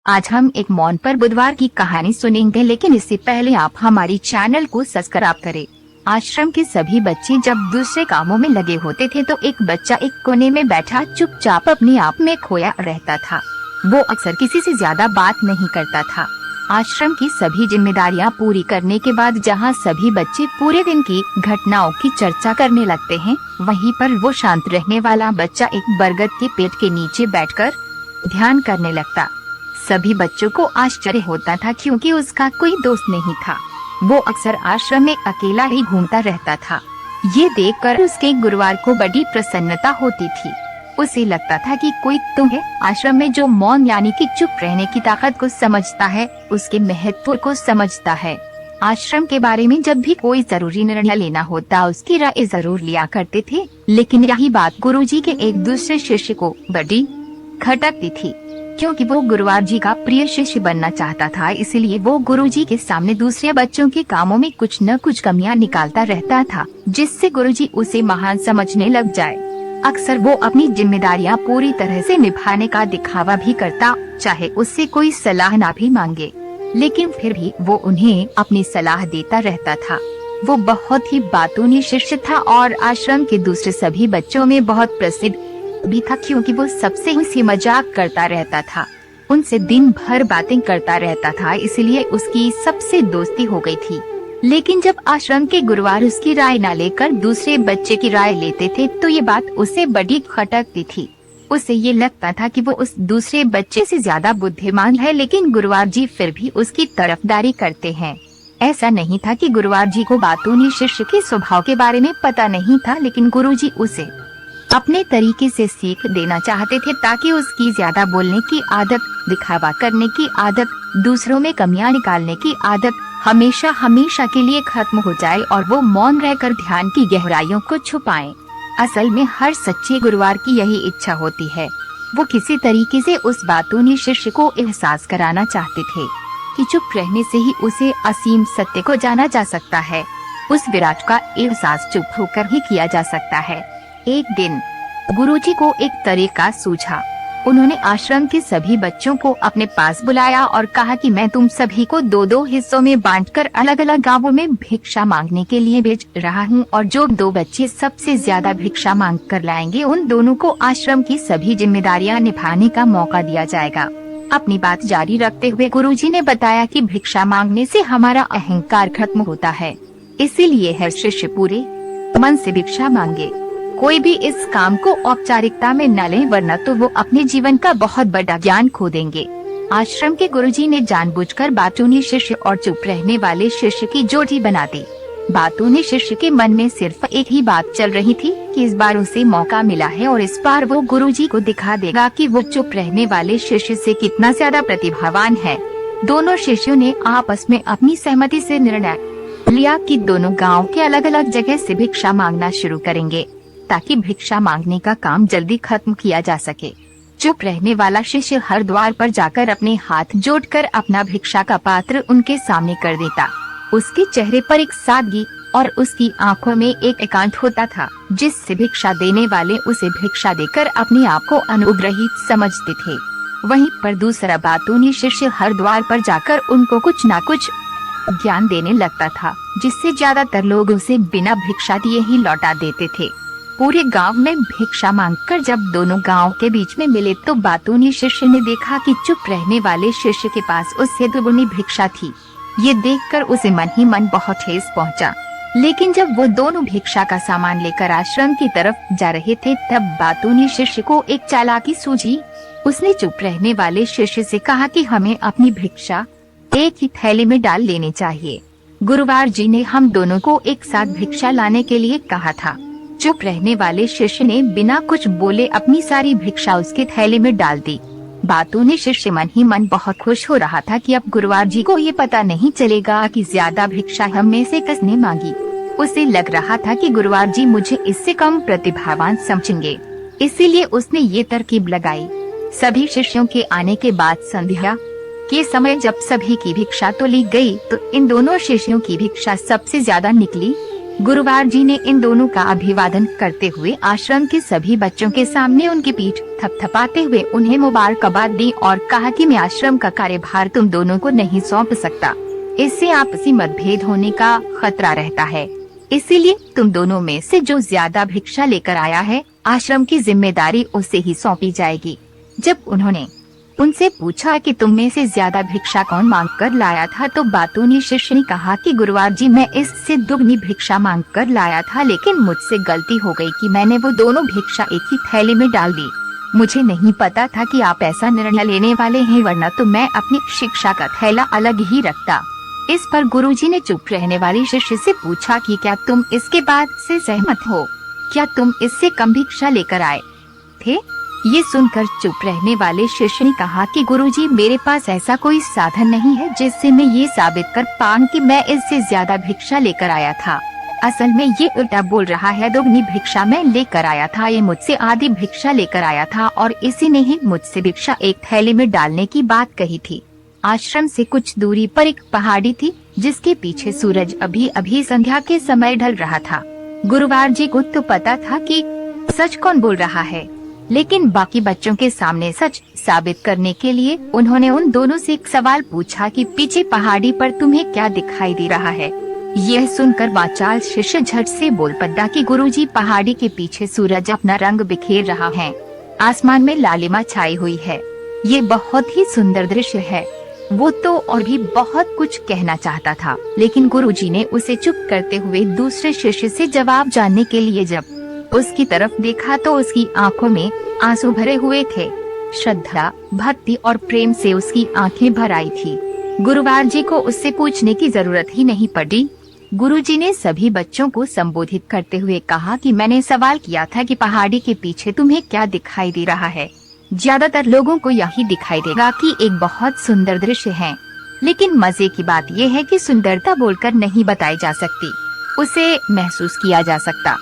आज हम एक मौन पर बुधवार की कहानी सुनेंगे, लेकिन इससे पहले आप हमारी चैनल को सब्सक्राइब करें। आश्रम के सभी बच्चे जब दूसरे कामों में लगे होते थे तो एक बच्चा एक कोने में बैठा चुपचाप अपने आप में खोया रहता था। वो अक्सर किसी से ज्यादा बात नहीं करता था। आश्रम की सभी जिम्मेदारियां पूरी करने के बाद जहां सभी बच्चे पूरे दिन की घटनाओं की चर्चा करने लगते हैं, वहीं पर वो शांत रहने वाला बच्चा एक बरगद के पेड़ के नीचे बैठकर ध्यान करने लगता। सभी बच्चों को आश्चर्य होता था क्योंकि उसका कोई दोस्त नहीं था। वो अक्सर आश्रम में अकेला ही घूमता रहता था। ये देखकर उसके गुरुवार को बड़ी प्रसन्नता होती थी। उसे लगता था कि कोई तो है आश्रम में जो मौन यानी कि चुप रहने की ताकत को समझता है, उसके महत्व को समझता है। आश्रम के बारे में जब भी कोई जरूरी निर्णय लेना होता उसकी राय जरूर लिया करते थे, लेकिन यही बात गुरुजी के एक दूसरे शिष्य को बड़ी खटकती थी। क्योंकि वो गुरुवार जी का प्रिय शिष्य बनना चाहता था, इसलिए वो गुरुजी के सामने दूसरे बच्चों के कामों में कुछ न कुछ कमियां निकालता रहता था, जिससे गुरुजी उसे महान समझने लग जाए। अक्सर वो अपनी जिम्मेदारियां पूरी तरह से निभाने का दिखावा भी करता, चाहे उससे कोई सलाह ना भी मांगे, लेकिन फिर भी वो उन्हें अपनी सलाह देता रहता था। वो बहुत ही बातूनी शिष्य था और आश्रम के दूसरे सभी बच्चों में बहुत प्रसिद्ध भी था, क्योंकि वो सबसे हंसी मजाक करता रहता था, उनसे दिन भर बातें करता रहता था, इसलिए उसकी सबसे दोस्ती हो गई थी। लेकिन जब आश्रम के गुरुवार उसकी राय न लेकर दूसरे बच्चे की राय लेते थे तो ये बात उसे बड़ी खटकती थी। उसे ये लगता था कि वो उस दूसरे बच्चे से ज्यादा बुद्धिमान है, लेकिन गुरुवार जी फिर भी उसकी तरफदारी करते हैं। ऐसा नहीं था कि गुरुवार जी को बातूनी शिष्य के स्वभाव के बारे में पता नहीं था, लेकिन गुरुजी उसे अपने तरीके से सीख देना चाहते थे ताकि उसकी ज्यादा बोलने की आदत, दिखावा करने की आदत, दूसरों में कमियां निकालने की आदत हमेशा के लिए खत्म हो जाए और वो मौन रहकर ध्यान की गहराइयों को छुपाएं। असल में हर सच्चे गुरुवार की यही इच्छा होती है। वो किसी तरीके से उस बातूनी शिष्य को एहसास कराना चाहते थे कि चुप रहने से ही उसे असीम सत्य को जाना जा सकता है। उस विराट का एहसास चुप होकर ही किया जा सकता है। एक दिन गुरुजी को एक तरीका सूझा। उन्होंने आश्रम के सभी बच्चों को अपने पास बुलाया और कहा कि मैं तुम सभी को दो दो हिस्सों में बांटकर अलग अलग गांवों में भिक्षा मांगने के लिए भेज रहा हूं, और जो दो बच्चे सबसे ज्यादा भिक्षा मांग कर लाएंगे उन दोनों को आश्रम की सभी जिम्मेदारियां निभाने का मौका दिया जाएगा। अपनी बात जारी रखते हुए गुरुजी ने बताया कि भिक्षा मांगने से हमारा अहंकार खत्म होता है, इसीलिए हर शिष्य पूरे मन से भिक्षा मांगे। कोई भी इस काम को औपचारिकता में न ले, वरना तो वो अपने जीवन का बहुत बड़ा ज्ञान खो देंगे। आश्रम के गुरुजी ने जानबूझकर बातूनी शिष्य और चुप रहने वाले शिष्य की जोड़ी बना दी। बातूनी शिष्य के मन में सिर्फ एक ही बात चल रही थी कि इस बार उसे मौका मिला है और इस बार वो गुरुजी को दिखा देगा कि वो चुप रहने वाले शिष्य से कितना ज्यादा प्रतिभावान है। दोनों शिष्यों ने आपस में अपनी सहमति से निर्णय लिया कि दोनों गाँव के अलग अलग जगह से भिक्षा मांगना शुरू करेंगे ताकि भिक्षा मांगने का काम जल्दी खत्म किया जा सके। चुप रहने वाला शिष्य हर द्वार पर जाकर अपने हाथ जोड़कर अपना भिक्षा का पात्र उनके सामने कर देता। उसके चेहरे पर एक सादगी और उसकी आंखों में एक एकांत होता था, जिससे भिक्षा देने वाले उसे भिक्षा देकर अपने आप को अनुग्रहित समझते थे। वहीं पर दूसरा बातूनी शिष्य हर द्वार पर जाकर उनको कुछ न कुछ ज्ञान देने लगता था, जिससे ज्यादातर लोग उसे बिना भिक्षा दिए ही लौटा देते थे। पूरे गांव में भिक्षा मांगकर जब दोनों गांव के बीच में मिले तो बातूनी शिष्य ने देखा कि चुप रहने वाले शिष्य के पास उससे दुगुनी भिक्षा थी। ये देखकर उसे मन ही मन बहुत ठेस पहुंचा। लेकिन जब वो दोनों भिक्षा का सामान लेकर आश्रम की तरफ जा रहे थे तब बातूनी शिष्य को एक चालाकी सूझी। उसने चुप रहने वाले शिष्य से कहा कि हमें अपनी भिक्षा एक ही थैली में डाल लेनी चाहिए। गुरुवार जी ने हम दोनों को एक साथ भिक्षा लाने के लिए कहा था। चुप रहने वाले शिष्य ने बिना कुछ बोले अपनी सारी भिक्षा उसके थैले में डाल दी। बातूनी शिष्य मन ही मन बहुत खुश हो रहा था कि अब गुरुवार जी को ये पता नहीं चलेगा कि ज्यादा भिक्षा हम में से किसने मांगी। उसे लग रहा था कि गुरुवार जी मुझे इससे कम प्रतिभावान समझेंगे, इसीलिए उसने ये तरकीब लगाई। सभी शिष्यों के आने के बाद संध्या के समय जब सभी की भिक्षा तो ली गई तो इन दोनों शिष्यों की भिक्षा सबसे ज्यादा निकली। गुरुवार जी ने इन दोनों का अभिवादन करते हुए आश्रम के सभी बच्चों के सामने उनकी पीठ थपथपाते हुए उन्हें मुबारकबाद दी और कहा कि मैं आश्रम का कार्यभार तुम दोनों को नहीं सौंप सकता। इससे आपसी मतभेद होने का खतरा रहता है। इसीलिए तुम दोनों में से जो ज्यादा भिक्षा लेकर आया है, आश्रम की जिम्मेदारी उसे ही सौंपी जाएगी। जब उन्होंने उनसे पूछा कि तुम में से ज्यादा भिक्षा कौन मांग कर लाया था, तो बातूनी शिष्य ने कहा कि गुरुवार जी, मैं इससे दुगनी भिक्षा मांग कर लाया था, लेकिन मुझसे गलती हो गई कि मैंने वो दोनों भिक्षा एक ही थैली में डाल दी। मुझे नहीं पता था कि आप ऐसा निर्णय लेने वाले हैं, वरना तो मैं अपनी शिक्षा का थैला अलग ही रखता। इस पर गुरुजी ने चुप रहने वाली शिष्य से पूछा कि क्या तुम इसके बाद से सहमत हो? क्या तुम इससे कम भिक्षा लेकर आए थे? ये सुनकर चुप रहने वाले शिष्य ने कहा कि गुरुजी, मेरे पास ऐसा कोई साधन नहीं है जिससे मैं ये साबित कर पाऊं कि मैं इससे ज्यादा भिक्षा लेकर आया था। असल में ये उल्टा बोल रहा है, दोगुनी भिक्षा मैं लेकर आया था, ये मुझसे आधी भिक्षा लेकर आया था और इसी ने ही मुझसे भिक्षा एक थैली में डालने की बात कही थी। आश्रम से कुछ दूरी पर एक पहाड़ी थी जिसके पीछे सूरज अभी अभी संध्या के समय ढल रहा था। गुरुवार जी को तो पता था कि सच कौन बोल रहा है, लेकिन बाकी बच्चों के सामने सच साबित करने के लिए उन्होंने उन दोनों से एक सवाल पूछा कि पीछे पहाड़ी पर तुम्हें क्या दिखाई दे रहा है। यह सुनकर वाचाल शिष्य झट से बोल पड़ा कि गुरुजी, पहाड़ी के पीछे सूरज अपना रंग बिखेर रहा है, आसमान में लालिमा छाई हुई है, ये बहुत ही सुंदर दृश्य है। वो तो और भी बहुत कुछ कहना चाहता था, लेकिन गुरुजी ने उसे चुप करते हुए दूसरे शिष्य से जवाब जानने के लिए जब उसकी तरफ देखा तो उसकी आंखों में आंसू भरे हुए थे। श्रद्धा, भक्ति और प्रेम से उसकी आंखें भर आई थी। गुरुवार जी को उससे पूछने की जरूरत ही नहीं पड़ी। गुरुजी ने सभी बच्चों को संबोधित करते हुए कहा कि मैंने सवाल किया था कि पहाड़ी के पीछे तुम्हें क्या दिखाई दे रहा है। ज्यादातर लोगों को यही दिखाई देगा कि एक बहुत सुंदर दृश्य है, लेकिन मजे की बात यह है कि सुंदरता बोलकर नहीं बताई जा सकती, उसे महसूस किया जा सकता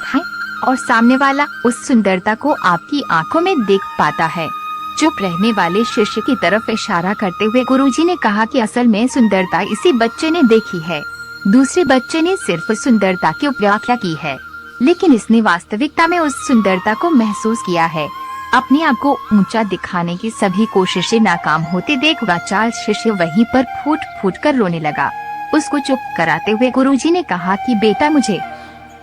है और सामने वाला उस सुंदरता को आपकी आंखों में देख पाता है। चुप रहने वाले शिष्य की तरफ इशारा करते हुए गुरुजी ने कहा कि असल में सुंदरता इसी बच्चे ने देखी है, दूसरे बच्चे ने सिर्फ सुंदरता की व्याख्या की है, लेकिन इसने वास्तविकता में उस सुंदरता को महसूस किया है। अपने आप को ऊंचा दिखाने की सभी कोशिशें नाकाम होते देख वाचाल शिष्य वहीं पर फूट फूट कर रोने लगा। उसको चुप कराते हुए गुरुजी ने कहा कि बेटा, मुझे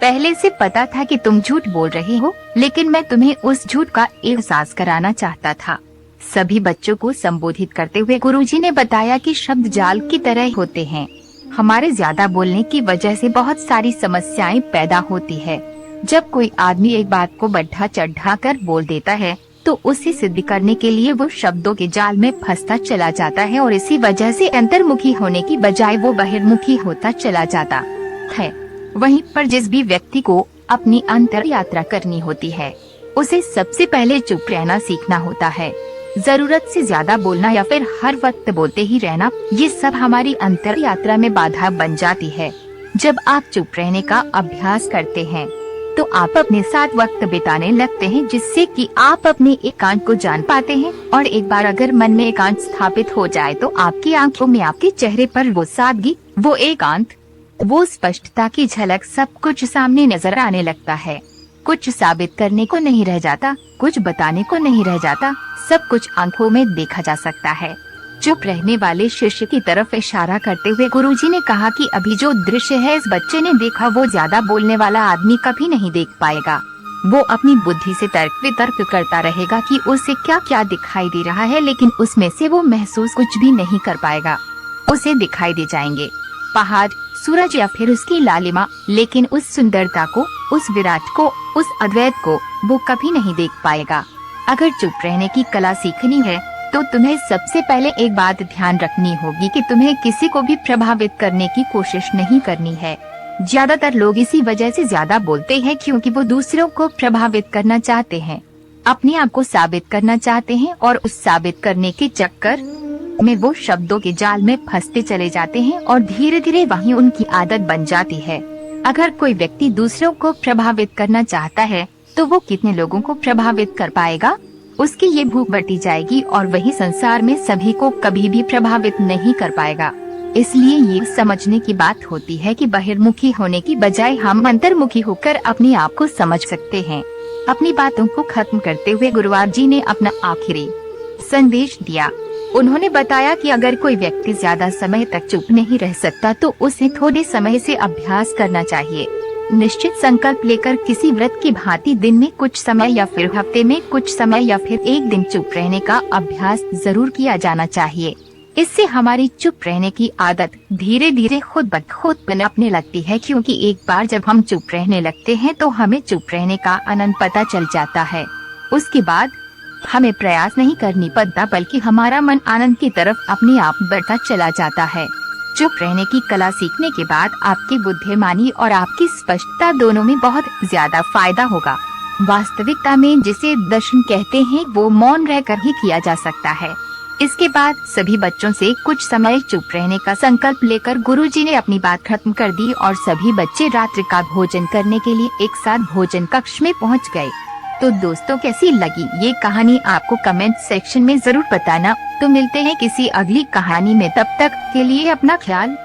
पहले से पता था कि तुम झूठ बोल रहे हो, लेकिन मैं तुम्हें उस झूठ का एहसास कराना चाहता था। सभी बच्चों को संबोधित करते हुए गुरुजी ने बताया कि शब्द जाल की तरह होते हैं। हमारे ज्यादा बोलने की वजह से बहुत सारी समस्याएं पैदा होती है। जब कोई आदमी एक बात को बढ़ा चढ़ा कर बोल देता है तो उसे सिद्ध करने के लिए वो शब्दों के जाल में फंसता चला जाता है और इसी वजह से अंतर्मुखी होने की बजाय वो बहिर्मुखी होता चला जाता है। वहीं पर जिस भी व्यक्ति को अपनी अंतर यात्रा करनी होती है, उसे सबसे पहले चुप रहना सीखना होता है। जरूरत से ज्यादा बोलना या फिर हर वक्त बोलते ही रहना, ये सब हमारी अंतर यात्रा में बाधा बन जाती है। जब आप चुप रहने का अभ्यास करते हैं तो आप अपने साथ वक्त बिताने लगते हैं, जिससे कि आप अपने एकांत को जान पाते हैं। और एक बार अगर मन में एकांत स्थापित हो जाए तो आपकी आंखों में, आपके चेहरे पर वो सादगी, वो एकांत, वो स्पष्टता की झलक, सब कुछ सामने नजर आने लगता है। कुछ साबित करने को नहीं रह जाता, कुछ बताने को नहीं रह जाता, सब कुछ आंखों में देखा जा सकता है। चुप रहने वाले शिष्य की तरफ इशारा करते हुए गुरुजी ने कहा कि अभी जो दृश्य है इस बच्चे ने देखा, वो ज्यादा बोलने वाला आदमी कभी नहीं देख पाएगा। वो अपनी बुद्धि से तर्क वितर्क करता रहेगा कि उसे क्या क्या दिखाई दे रहा है, लेकिन उसमें से वो महसूस कुछ भी नहीं कर पाएगा। उसे दिखाई दे जाएंगे पहाड़, सूरज या फिर उसकी लालिमा, लेकिन उस सुंदरता को, उस विराट को, उस अद्वैत को वो कभी नहीं देख पाएगा। अगर चुप रहने की कला सीखनी है तो तुम्हें सबसे पहले एक बात ध्यान रखनी होगी कि तुम्हें किसी को भी प्रभावित करने की कोशिश नहीं करनी है। ज्यादातर लोग इसी वजह से ज्यादा बोलते हैं क्योंकि वो दूसरों को प्रभावित करना चाहते हैं, अपने आप को साबित करना चाहते हैं, और उस साबित करने के चक्कर में वो शब्दों के जाल में फंसते चले जाते हैं और धीरे धीरे वही उनकी आदत बन जाती है। अगर कोई व्यक्ति दूसरों को प्रभावित करना चाहता है तो वो कितने लोगों को प्रभावित कर पाएगा? उसकी ये भूख बढ़ती जाएगी और वही संसार में सभी को कभी भी प्रभावित नहीं कर पाएगा। इसलिए ये समझने की बात होती है कि बहिर्मुखी होने की बजाय हम अंतर्मुखी होकर अपने आप को समझ सकते हैं। अपनी बातों को खत्म करते हुए गुरुवार जी ने अपना आखिरी संदेश दिया। उन्होंने बताया कि अगर कोई व्यक्ति ज्यादा समय तक चुप नहीं रह सकता तो उसे थोड़े समय से अभ्यास करना चाहिए। निश्चित संकल्प लेकर किसी व्रत की भांति दिन में कुछ समय या फिर हफ्ते में कुछ समय या फिर एक दिन चुप रहने का अभ्यास जरूर किया जाना चाहिए। इससे हमारी चुप रहने की आदत धीरे धीरे खुद ब खुद पनपने लगती है, क्योंकि एक बार जब हम चुप रहने लगते हैं तो हमें चुप रहने का आनंद पता चल जाता है। उसके बाद हमें प्रयास नहीं करनी पड़ता, बल्कि हमारा मन आनंद की तरफ अपने आप बढ़ता चला जाता है। चुप रहने की कला सीखने के बाद आपकी बुद्धिमानी और आपकी स्पष्टता दोनों में बहुत ज्यादा फायदा होगा। वास्तविकता में जिसे दर्शन कहते हैं वो मौन रहकर ही किया जा सकता है। इसके बाद सभी बच्चों से कुछ समय चुप रहने का संकल्प लेकर गुरुजी ने अपनी बात खत्म कर दी और सभी बच्चे रात्रि का भोजन करने के लिए एक साथ भोजन कक्ष में पहुंच गए। तो दोस्तों, कैसी लगी ये कहानी आपको कमेंट सेक्शन में जरूर बताना। तो मिलते हैं किसी अगली कहानी में, तब तक के लिए अपना ख्याल